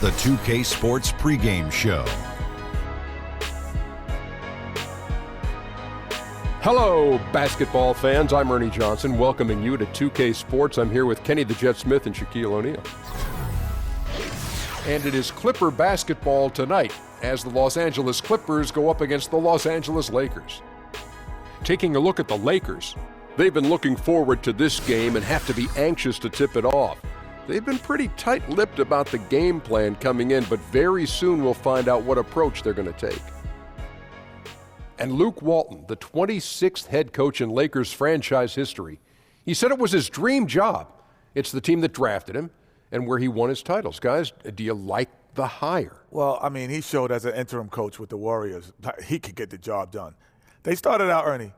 the 2K Sports pregame show. Hello, basketball fans. I'm Ernie Johnson, welcoming you to 2K Sports. I'm here with Kenny the Jet Smith and Shaquille O'Neal. And it is Clipper basketball tonight as the Los Angeles Clippers go up against the Los Angeles Lakers. Taking a look at the Lakers, they've been looking forward to this game and have to be anxious to tip it off. They've been pretty tight-lipped about the game plan coming in, but very soon we'll find out what approach they're going to take. And Luke Walton, the 26th head coach in Lakers franchise history, he said it was his dream job. It's the team that drafted him and where he won his titles. Guys, do you like the hire? Well, I mean, he showed as an interim coach with the Warriors, he could get the job done. They started out, Ernie,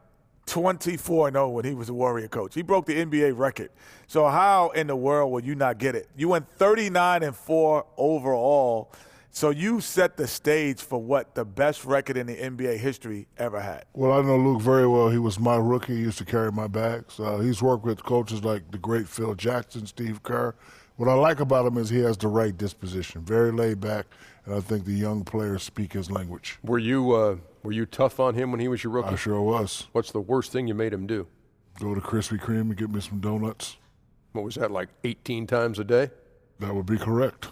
24-0 when he was a Warrior coach. He broke the NBA record. So how in the world will you not get it? You went 39-4 overall. So you set the stage for what the best record in the NBA history ever had. Well, I know Luke very well. He was my rookie. He used to carry my bags. He's worked with coaches like the great Phil Jackson, Steve Kerr. What I like about him is he has the right disposition, very laid back, and I think the young players speak his language. Were you tough on him when he was your rookie? I sure was. What's the worst thing you made him do? Go to Krispy Kreme and get me some donuts. What was that, like 18 times a day? That would be correct.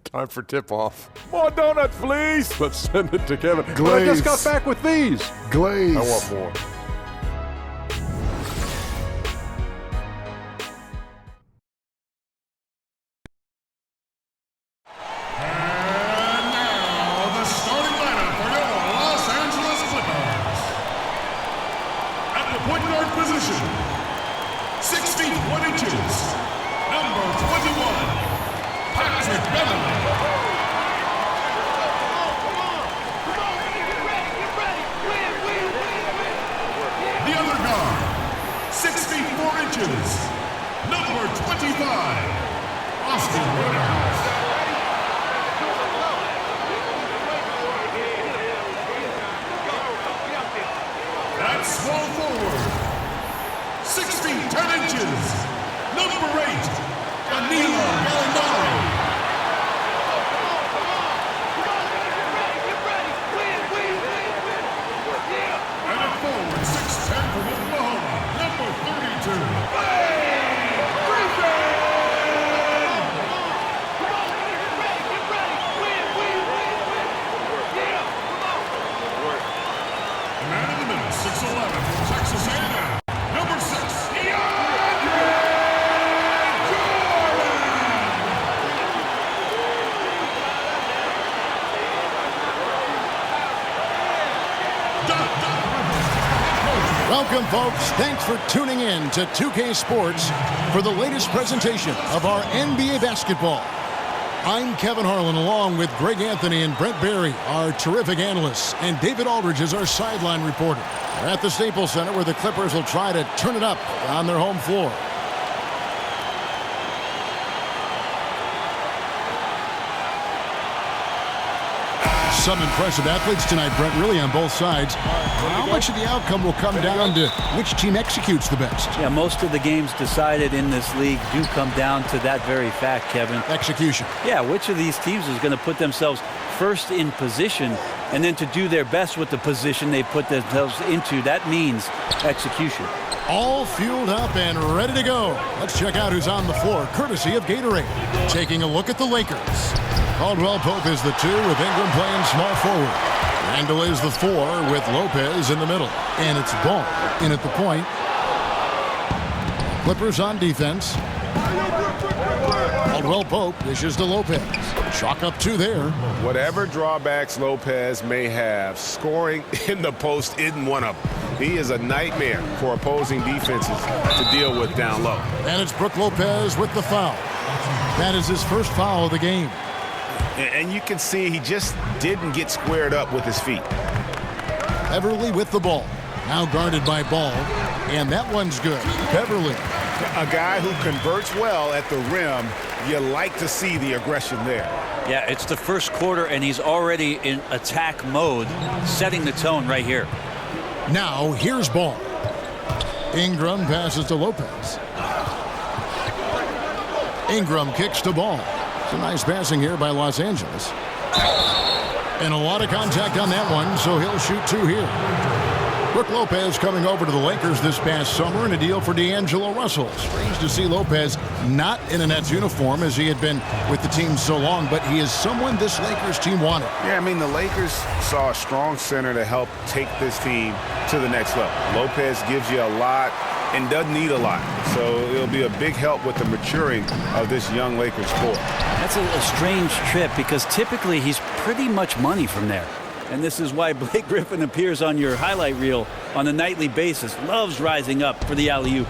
Time for tip-off. More donuts, please. Let's send it to Kevin. Glaze. I just got back with these. Glaze. I want more. And now the starting lineup for your Los Angeles Clippers. At the point guard position, 6 feet 1 inches, number 21. Patrick Beverly. The other guard, 6 feet 4 inches, number 25, Austin Rivers. At small forward, 6 feet 10 inches, number 8, Danilo Gallinari. And at forward, 6'10" from Oklahoma, number 32. The man in the middle, 6'11" from Texas A&M, number 6, DeAndre Welcome, folks. Thanks for tuning in to 2K Sports for the latest presentation of our NBA basketball. I'm Kevin Harlan, along with Greg Anthony and Brent Barry, our terrific analysts, and David Aldridge is our sideline reporter. We're at the Staples Center, where the Clippers will try to turn it up on their home floor. Some impressive athletes tonight, Brent, really on both sides. How much of the outcome will come down to which team executes the best? Yeah, most of the games decided in this league do come down to that very fact, Kevin. Execution. Yeah, which of these teams is going to put themselves first in position and then to do their best with the position they put themselves into. That means execution. All fueled up and ready to go. Let's check out who's on the floor, courtesy of Gatorade. Taking a look at the Lakers. Caldwell Pope is the 2 with Ingram playing small forward. Randall is the 4 with Lopez in the middle. And it's Ball in at the point. Clippers on defense. Caldwell Pope dishes to Lopez. Chalk up 2 there. Whatever drawbacks Lopez may have, scoring in the post isn't one of them. He is a nightmare for opposing defenses to deal with down low. And it's Brook Lopez with the foul. That is his first foul of the game. And you can see he just didn't get squared up with his feet. Beverly with the ball. Now guarded by Ball. And that one's good. Beverly. A guy who converts well at the rim. You like to see the aggression there. Yeah, it's the first quarter, and he's already in attack mode, setting the tone right here. Now, here's Ball. Ingram passes to Lopez. Ingram kicks to Ball. Some nice passing here by Los Angeles. And a lot of contact on that one, so he'll shoot 2 here. Brook Lopez coming over to the Lakers this past summer in a deal for D'Angelo Russell. Strange to see Lopez not in a Nets uniform as he had been with the team so long, but he is someone this Lakers team wanted. Yeah, I mean, the Lakers saw a strong center to help take this team to the next level. Lopez gives you a lot and doesn't need a lot, so it'll be a big help with the maturing of this young Lakers core. That's a strange trip because typically he's pretty much money from there. And this is why Blake Griffin appears on your highlight reel on a nightly basis. Loves rising up for the alley-oop.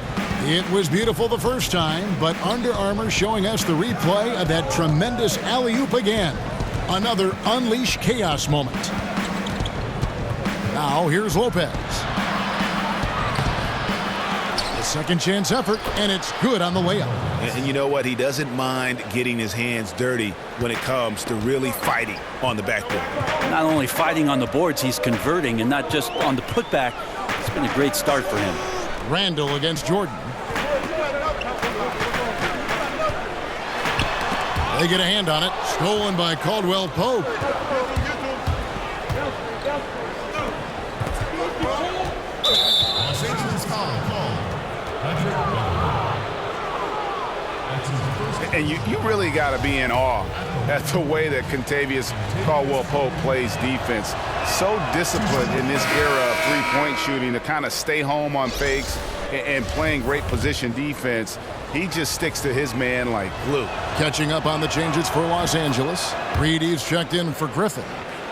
It was beautiful the first time, but Under Armour showing us the replay of that tremendous alley-oop again. Another Unleash Chaos moment. Now here's Lopez. A second chance effort, and it's good on the layup. And you know what? He doesn't mind getting his hands dirty when it comes to really fighting on the backboard. Not only fighting on the boards, he's converting, and not just on the putback. It's been a great start for him. Randall against Jordan. They get a hand on it. Stolen by Caldwell Pope. Los Angeles foul called. And you really got to be in awe at the way that Kentavious Caldwell-Pope plays defense. So disciplined in this era of three-point shooting to kind of stay home on fakes and playing great position defense. He just sticks to his man like glue. Catching up on the changes for Los Angeles. Reed Eves checked in for Griffin.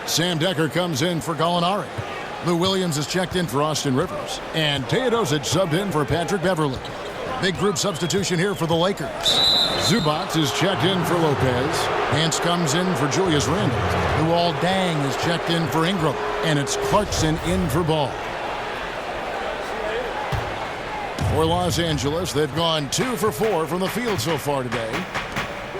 Sam Decker comes in for Gallinari. Lou Williams is checked in for Austin Rivers. And Teodosic subbed in for Patrick Beverley. Big group substitution here for the Lakers. Zubac is checked in for Lopez. Hance comes in for Julius Randle. Luol Deng is checked in for Ingram. And it's Clarkson in for Ball. For Los Angeles, they've gone 2 for 4 from the field so far today.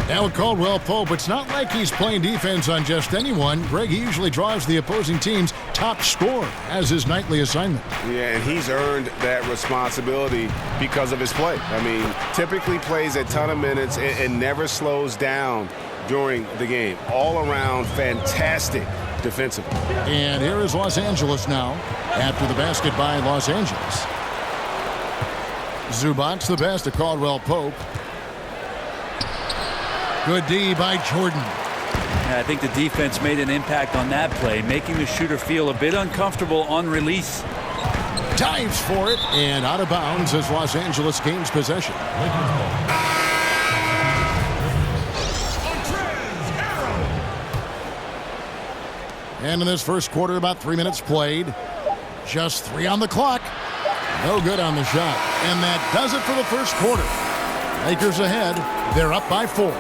Now with Caldwell Pope, it's not like he's playing defense on just anyone. Greg, he usually drives the opposing team's top scorer as his nightly assignment. Yeah, and he's earned that responsibility because of his play. I mean, typically plays a ton of minutes and never slows down during the game. All around fantastic defensively. And here is Los Angeles now after the basket by Los Angeles. Zubac the best to Caldwell Pope. Good D by Jordan. Yeah, I think the defense made an impact on that play, making the shooter feel a bit uncomfortable on release. Dives for it and out of bounds as Los Angeles gains possession. And in this first quarter, about 3 minutes played. Just 3 on the clock. No good on the shot. And that does it for the first quarter. Lakers ahead. They're up by 4.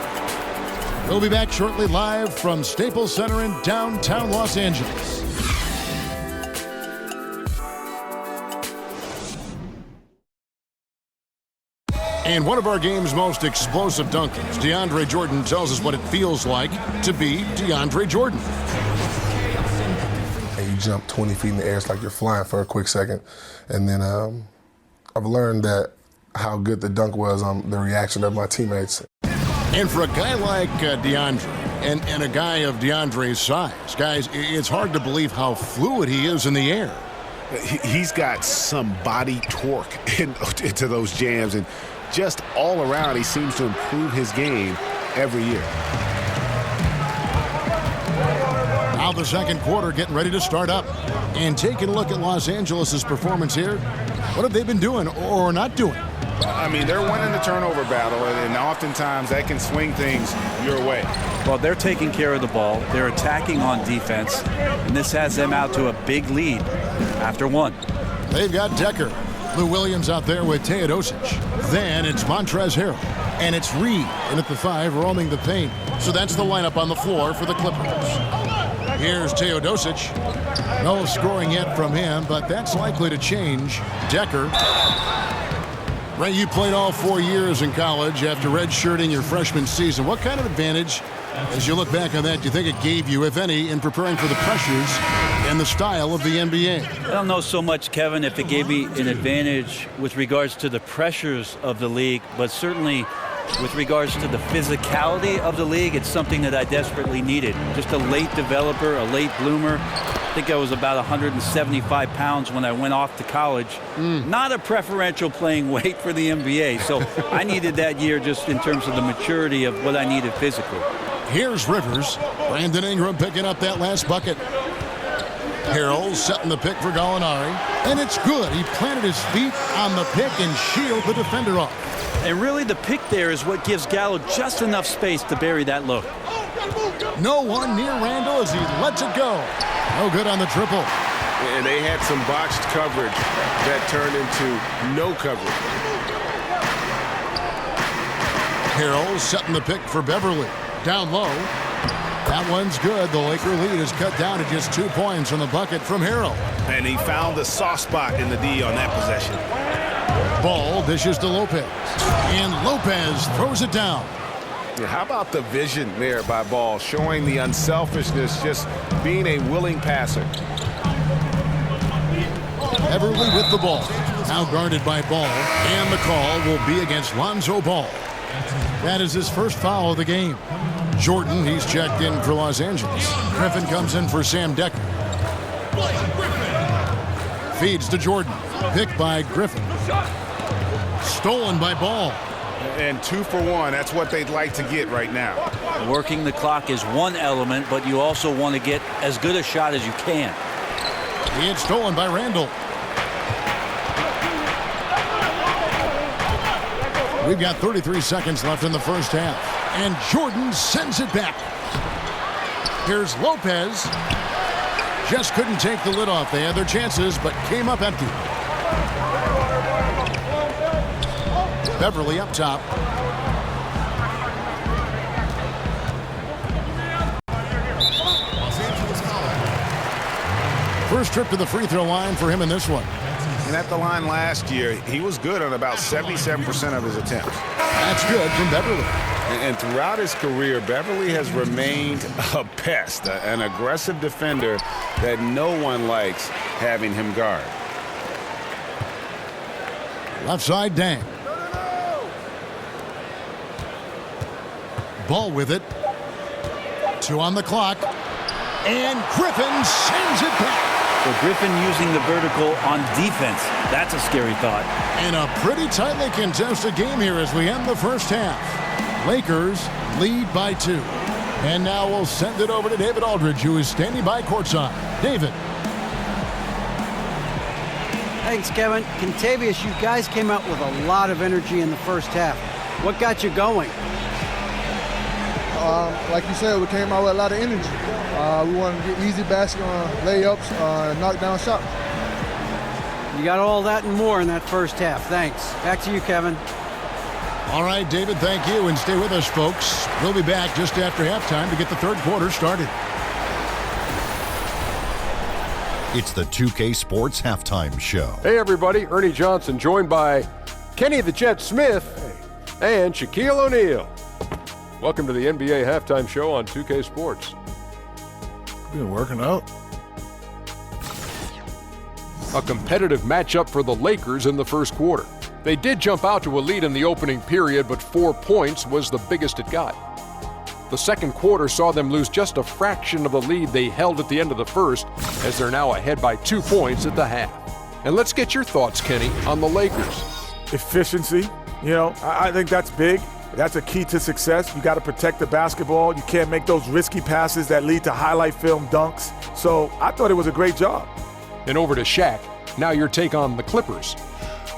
We'll be back shortly live from Staples Center in downtown Los Angeles. And one of our game's most explosive dunkers, DeAndre Jordan, tells us what it feels like to be DeAndre Jordan. And you jump 20 feet in the air, it's like you're flying for a quick second. And then I've learned that how good the dunk was on the reaction of my teammates. And for a guy like DeAndre, and a guy of DeAndre's size, guys, it's hard to believe how fluid he is in the air. He's got some body torque into those jams, and just all around, he seems to improve his game every year. Now the second quarter getting ready to start up. And taking a look at Los Angeles' performance here, what have they been doing or not doing? I mean, they're winning the turnover battle, and oftentimes that can swing things your way. Well, they're taking care of the ball. They're attacking on defense, and this has them out to a big lead after 1. They've got Decker. Lou Williams out there with Teodosic. Then it's Montrezl Harrell. And it's Reed in at the 5 roaming the paint. So that's the lineup on the floor for the Clippers. Here's Teodosic. No scoring yet from him, but that's likely to change. Decker. Ray, you played all 4 years in college after redshirting your freshman season. What kind of advantage, as you look back on that, do you think it gave you, if any, in preparing for the pressures and the style of the NBA? I don't know so much, Kevin, if it gave me an advantage with regards to the pressures of the league, but certainly With regards to the physicality of the league, it's something that I desperately needed. Just a late developer, a late bloomer. I think I was about 175 pounds when I went off to college. Not a preferential playing weight for the NBA, so I needed that year just in terms of the maturity of what I needed physically. Here's Rivers. Brandon Ingram picking up that last bucket. Harrell setting the pick for Gallinari. And it's good. He planted his feet on the pick and shielded the defender off. And really the pick there is what gives Gallo just enough space to bury that look. No one near Randall as he lets it go. No good on the triple. And they had some botched coverage that turned into no coverage. Harrell setting the pick for Beverly. Down low. That one's good. The Laker lead is cut down to just 2 points on the bucket from Harrell. And he found the soft spot in the D on that possession. Ball dishes to Lopez. And Lopez throws it down. How about the vision there by Ball, showing the unselfishness, just being a willing passer. Beverly with the ball. Now guarded by Ball. And the call will be against Lonzo Ball. That is his first foul of the game. Jordan, he's checked in for Los Angeles. Griffin comes in for Sam Decker. Feeds to Jordan. Picked by Griffin. Stolen by Ball. And 2 for 1. That's what they'd like to get right now. Working the clock is one element, but you also want to get as good a shot as you can. It's stolen by Randall. We've got 33 seconds left in the first half. And Jordan sends it back. Here's Lopez. Just couldn't take the lid off. They had their chances, but came up empty. Beverly up top. First trip to the free throw line for him in this one. And at the line last year, he was good on about 77% of his attempts. That's good from Beverly. And throughout his career, Beverly has remained a pest, an aggressive defender that no one likes having him guard. Left side, Dang. Ball with it. 2 on the clock. And Griffin sends it back. So Griffin using the vertical on defense. That's a scary thought. And a pretty tightly contested game here as we end the first half. Lakers lead by 2. And now we'll send it over to David Aldridge, who is standing by courtside. David. Thanks, Kevin. Contavious, you guys came out with a lot of energy in the first half. What got you going? Like you said, we came out with a lot of energy. We wanted to get easy basket layups, knock down shots. You got all that and more in that first half. Thanks. Back to you, Kevin. All right, David, thank you. And stay with us, folks. We'll be back just after halftime to get the third quarter started. It's the 2K Sports Halftime Show. Hey, everybody. Ernie Johnson joined by Kenny the Jet Smith and Shaquille O'Neal. Welcome to the NBA Halftime Show on 2K Sports. Been working out. A competitive matchup for the Lakers in the first quarter. They did jump out to a lead in the opening period, but 4 points was the biggest it got. The second quarter saw them lose just a fraction of the lead they held at the end of the first, as they're now ahead by 2 points at the half. And let's get your thoughts, Kenny, on the Lakers. Efficiency, I think that's big. That's a key to success. You got to protect the basketball. You can't make those risky passes that lead to highlight film dunks. So I thought it was a great job. And over to Shaq. Now your take on the Clippers.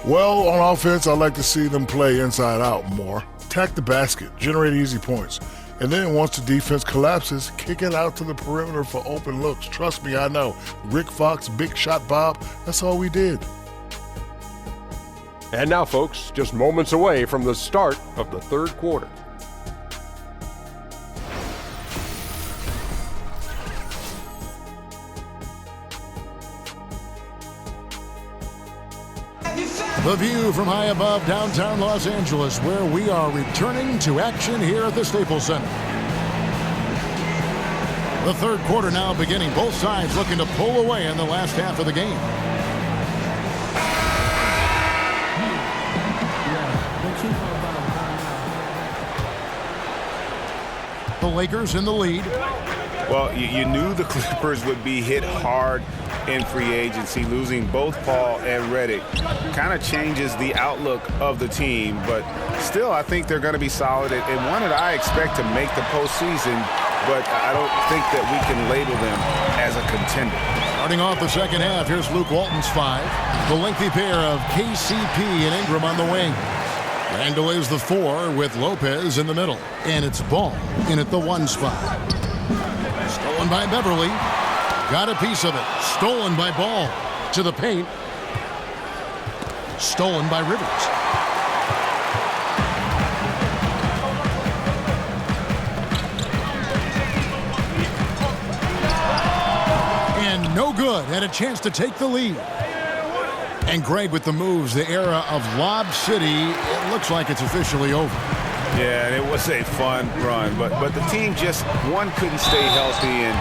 Well, on offense, I like to see them play inside out more. Attack the basket, generate easy points. And then once the defense collapses, kick it out to the perimeter for open looks. Trust me, I know. Rick Fox, Big Shot Bob, that's all we did. And now, folks, just moments away from the start of the third quarter. The view from high above downtown Los Angeles, where we are returning to action here at the Staples Center. The third quarter now beginning. Both sides looking to pull away in the last half of the game. Lakers in the lead. Well, you knew the Clippers would be hit hard in free agency. Losing both Paul and Redick kind of changes the outlook of the team, but still I think they're going to be solid and one that I expect to make the postseason, but I don't think that we can label them as a contender. Starting off the second half, here's Luke Walton's 5. The lengthy pair of KCP and Ingram on the wing. Randall is the 4 with Lopez in the middle. And it's Ball in at the 1 spot. Stolen by Beverly. Got a piece of it. Stolen by Ball. To the paint. Stolen by Rivers. And no good. Had a chance to take the lead. And Greg with the moves. The era of Lob City. It looks like it's officially over. Yeah, and it was a fun run, but the team just, one couldn't stay healthy, and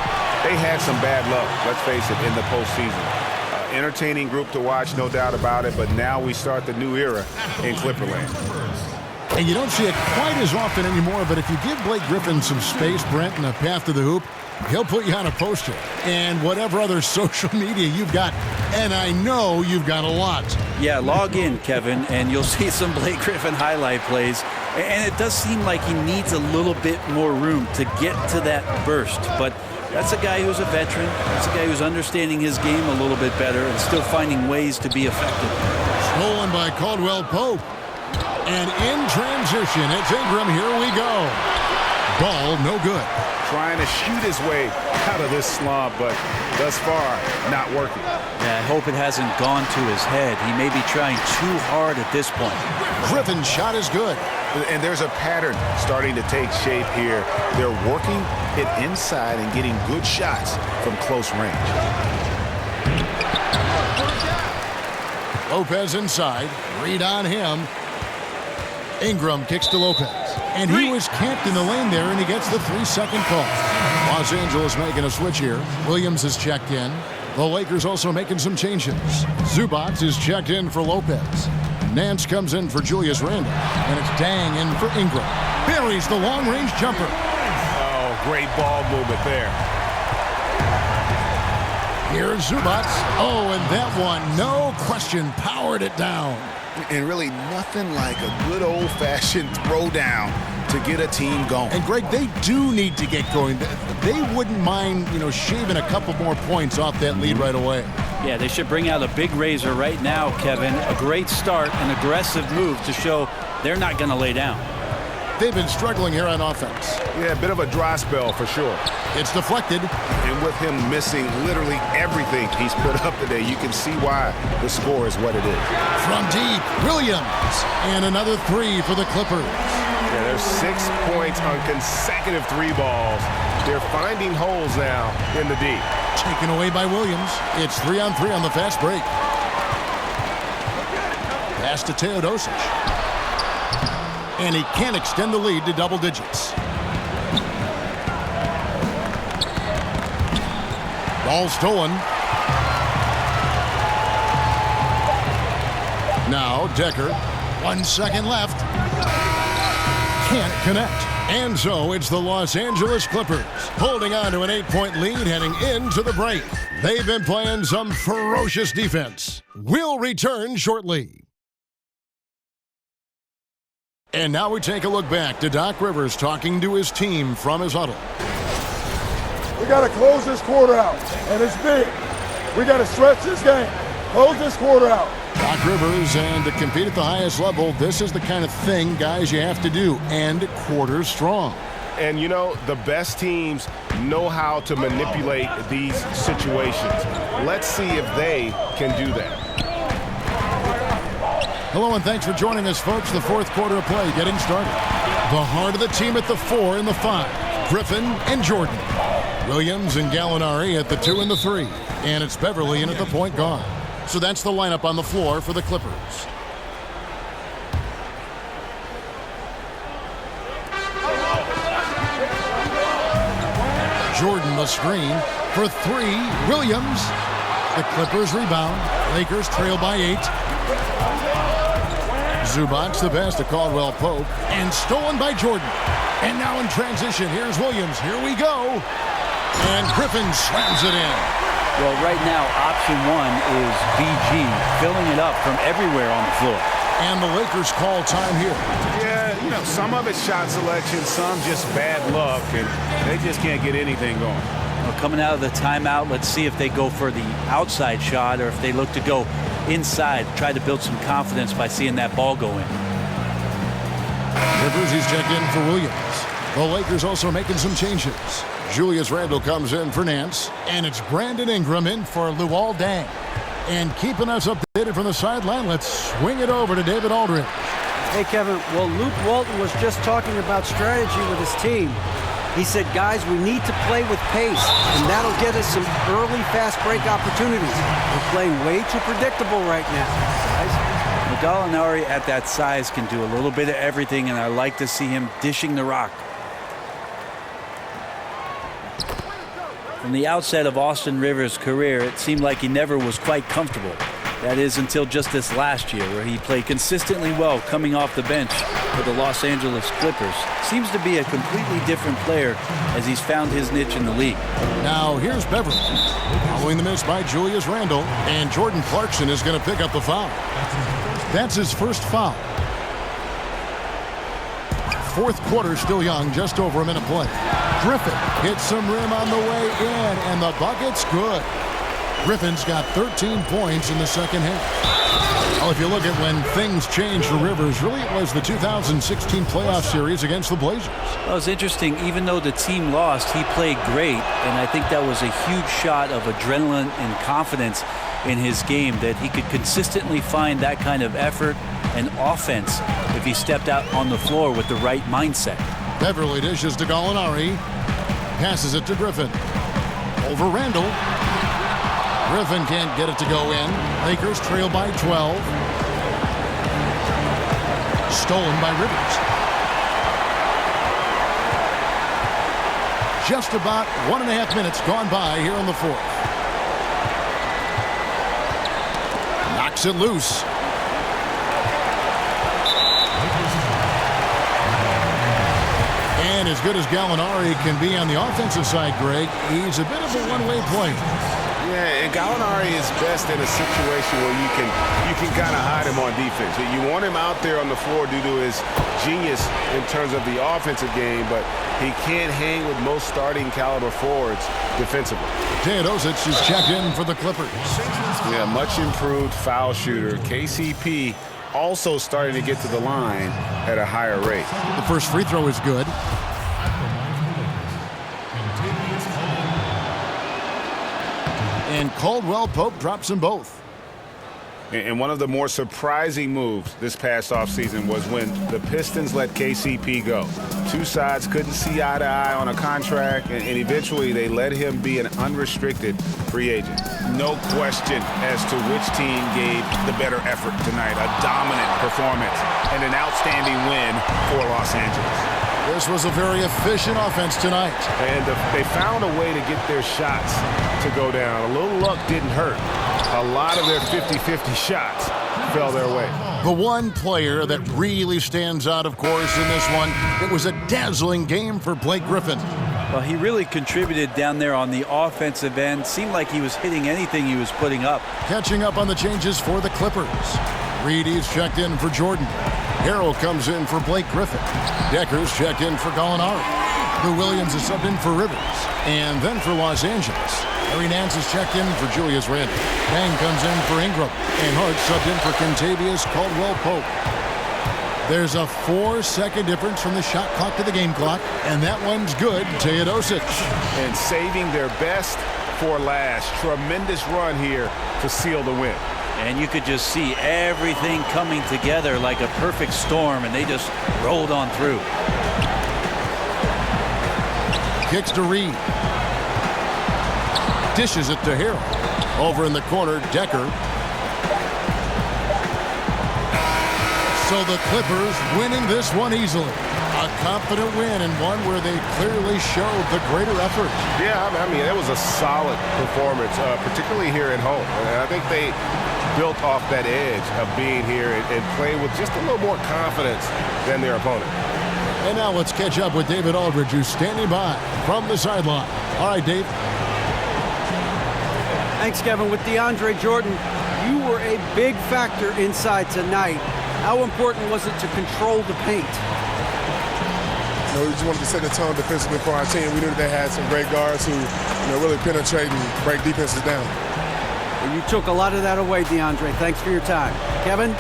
they had some bad luck, let's face it, in the postseason. Entertaining group to watch, no doubt about it, but now we start the new era in Clipperland. And you don't see it quite as often anymore, but if you give Blake Griffin some space, Brent, and a path to the hoop, he'll put you on a poster. And whatever other social media you've got, and I know you've got a lot. Yeah, log in, Kevin, and you'll see some Blake Griffin highlight plays. And it does seem like he needs a little bit more room to get to that burst. But that's a guy who's a veteran. That's a guy who's understanding his game a little bit better and still finding ways to be effective. Stolen by Caldwell Pope. And in transition, it's Ingram. Here we go. Ball, no good. Trying to shoot his way out of this slump, but thus far, not working. Yeah, I hope it hasn't gone to his head. He may be trying too hard at this point. Griffin's shot is good. And there's a pattern starting to take shape here. They're working it inside and getting good shots from close range. Lopez inside. Read on him. Ingram kicks to Lopez. And he was camped in the lane there, and he gets the 3-second call. Los Angeles making a switch here. Williams is checked in. The Lakers also making some changes. Zubac is checked in for Lopez. Nance comes in for Julius Randle. And it's Dang in for Ingram. Buries the long-range jumper. Oh, great ball movement there. Here's Zubac. Oh, and that one, no question, powered it down. And really nothing like a good old-fashioned throwdown to get a team going. And, Greg, they do need to get going. They wouldn't mind, shaving a couple more points off that lead right away. Yeah, they should bring out a big razor right now, Kevin. A great start, an aggressive move to show they're not going to lay down. They've been struggling here on offense. Yeah, a bit of a dry spell for sure. It's deflected. And with him missing literally everything he's put up today, you can see why the score is what it is. From deep, Williams. And another 3 for the Clippers. Yeah, there's 6 points on consecutive 3 balls. They're finding holes now in the D. Taken away by Williams. It's 3-on-3 on the fast break. Pass to Teodosic. And he can't extend the lead to double digits. Ball stolen. Now Decker. 1 second left. Can't connect. And so it's the Los Angeles Clippers holding on to an 8-point lead heading into the break. They've been playing some ferocious defense. We'll return shortly. And now we take a look back to Doc Rivers talking to his team from his huddle. We got to close this quarter out, and it's big. We got to stretch this game. Close this quarter out. Doc Rivers, and to compete at the highest level, this is the kind of thing, guys, you have to do. And quarters strong. And, the best teams know how to manipulate these situations. Let's see if they can do that. Hello, and thanks for joining us, folks. The fourth quarter of play getting started. The heart of the team at the 4 and the 5. Griffin and Jordan. Williams and Gallinari at the 2 and the 3. And it's Beverly in at the point guard. So that's the lineup on the floor for the Clippers. Jordan the screen for 3. Williams. The Clippers rebound. Lakers trail by 8. Zubac the pass to Caldwell Pope. And stolen by Jordan. And now in transition, here's Williams. Here we go. And Griffin slams it in. Well, right now, option one is BG, filling it up from everywhere on the floor. And the Lakers call time here. Yeah, you know, some of it's shot selection, some just bad luck, and they just can't get anything going. Well, coming out of the timeout, let's see if they go for the outside shot or if they look to go inside, try to build some confidence by seeing that ball go in. Rivers, he's checked in for Williams. The Lakers also making some changes. Julius Randle comes in for Nance, and it's Brandon Ingram in for Luol Deng. And keeping us updated from the sideline, let's swing it over to David Aldridge. Hey, Kevin, well, Luke Walton was just talking about strategy with his team. He said, guys, we need to play with pace, and that'll get us some early fast break opportunities. We're playing way too predictable right now. Gallinari at that size can do a little bit of everything, and I like to see him dishing the rock. From the outset of Austin Rivers' career, it seemed like he never was quite comfortable. That is until just this last year, where he played consistently well coming off the bench for the Los Angeles Clippers. Seems to be a completely different player as he's found his niche in the league. Now here's Beverly. Following the miss by Julius Randle, and Jordan Clarkson is going to pick up the foul. That's his first foul. Fourth quarter still young, just over a minute play. Griffin hits some rim on the way in, and the bucket's good. Griffin's got 13 points in the second half. Well, if you look at when things changed for Rivers, really it was the 2016 playoff series against the Blazers. Well, it's interesting. Even though the team lost, he played great, and I think that was a huge shot of adrenaline and confidence in his game, that he could consistently find that kind of effort and offense if he stepped out on the floor with the right mindset. Beverly dishes to Gallinari. Passes it to Griffin. Over Randle. Griffin can't get it to go in. Lakers trail by 12. Stolen by Rivers. Just about 1.5 minutes gone by here in the fourth. Knocks it loose. And as good as Gallinari can be on the offensive side, Greg, he's a bit of a one-way player. Yeah, and Gallinari is best in a situation where you can kind of hide him on defense. You want him out there on the floor due to his genius in terms of the offensive game, but he can't hang with most starting caliber forwards defensively. Teodosic is checked in for the Clippers. Yeah, much improved foul shooter. KCP also starting to get to the line at a higher rate. The first free throw is good. And Caldwell Pope drops them both. And one of the more surprising moves this past offseason was when the Pistons let KCP go. Two sides couldn't see eye to eye on a contract, and eventually they let him be an unrestricted free agent. No question as to which team gave the better effort tonight. A dominant performance and an outstanding win for Los Angeles. This was a very efficient offense tonight. And they found a way to get their shots to go down. A little luck didn't hurt. A lot of their 50-50 shots fell their way. The one player that really stands out, of course, in this one, it was a dazzling game for Blake Griffin. Well, he really contributed down there on the offensive end. Seemed like he was hitting anything he was putting up. Catching up on the changes for the Clippers. Reedy's checked in for Jordan. Harrell comes in for Blake Griffin. Decker's checked in for Gallinari. Lou Williams is subbed in for Rivers. And then for Los Angeles, Larry Nance is checked in for Julius Randle. Bang comes in for Ingram. And Hart subbed in for Kentavious Caldwell-Pope. There's a 4-second difference from the shot clock to the game clock, and that one's good. Teodosic. And saving their best for last. Tremendous run here to seal the win. And you could just see everything coming together like a perfect storm, and they just rolled on through. Kicks to Reed. Dishes it to Harrell. Over in the corner, Decker. So the Clippers winning this one easily. A confident win, and one where they clearly showed the greater effort. Yeah, I mean, that was a solid performance, particularly here at home. And I think they built off that edge of being here and played with just a little more confidence than their opponent. And now let's catch up with David Aldridge, who's standing by from the sideline. All right, Dave. Thanks, Kevin. With DeAndre Jordan, you were a big factor inside tonight. How important was it to control the paint? We just wanted to set the tone defensively for our team. We knew that they had some great guards who, really penetrate and break defenses down. Well, you took a lot of that away, DeAndre. Thanks for your time. Kevin?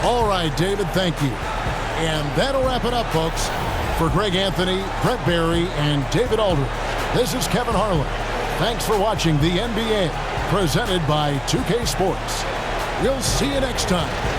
All right, David, thank you. And that'll wrap it up, folks. For Greg Anthony, Brent Barry, and David Aldridge, this is Kevin Harlan. Thanks for watching the NBA, presented by 2K Sports. We'll see you next time.